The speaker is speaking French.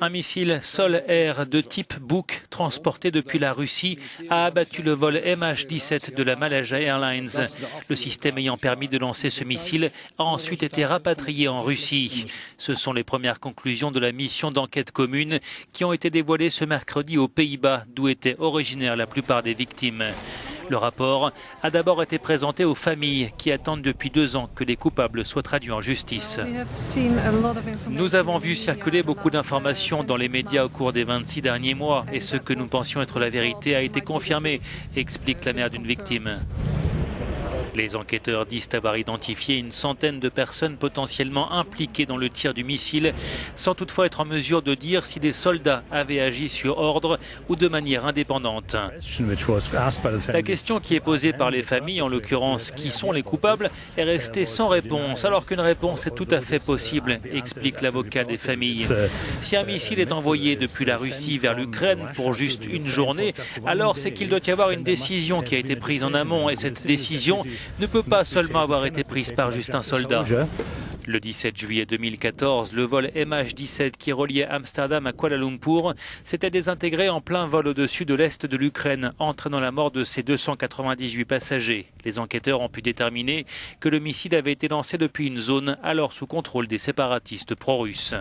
Un missile sol-air de type Buk transporté depuis la Russie a abattu le vol MH17 de la Malaysia Airlines. Le système ayant permis de lancer ce missile a ensuite été rapatrié en Russie. Ce sont les premières conclusions de la mission d'enquête commune qui ont été dévoilées ce mercredi aux Pays-Bas, d'où étaient originaires la plupart des victimes. Le rapport a d'abord été présenté aux familles qui attendent depuis 2 ans que les coupables soient traduits en justice. Nous avons vu circuler beaucoup d'informations dans les médias au cours des 26 derniers mois et ce que nous pensions être la vérité a été confirmé, explique la mère d'une victime. Les enquêteurs disent avoir identifié une centaine de personnes potentiellement impliquées dans le tir du missile, sans toutefois être en mesure de dire si des soldats avaient agi sur ordre ou de manière indépendante. La question qui est posée par les familles, en l'occurrence qui sont les coupables, est restée sans réponse, alors qu'une réponse est tout à fait possible, explique l'avocat des familles. Si un missile est envoyé depuis la Russie vers l'Ukraine pour juste une journée, alors c'est qu'il doit y avoir une décision qui a été prise en amont, et cette décision ne peut pas seulement avoir été prise par juste un soldat. Le 17 juillet 2014, le vol MH17 qui reliait Amsterdam à Kuala Lumpur s'était désintégré en plein vol au-dessus de l'est de l'Ukraine, entraînant la mort de ses 298 passagers. Les enquêteurs ont pu déterminer que le missile avait été lancé depuis une zone alors sous contrôle des séparatistes pro-russes.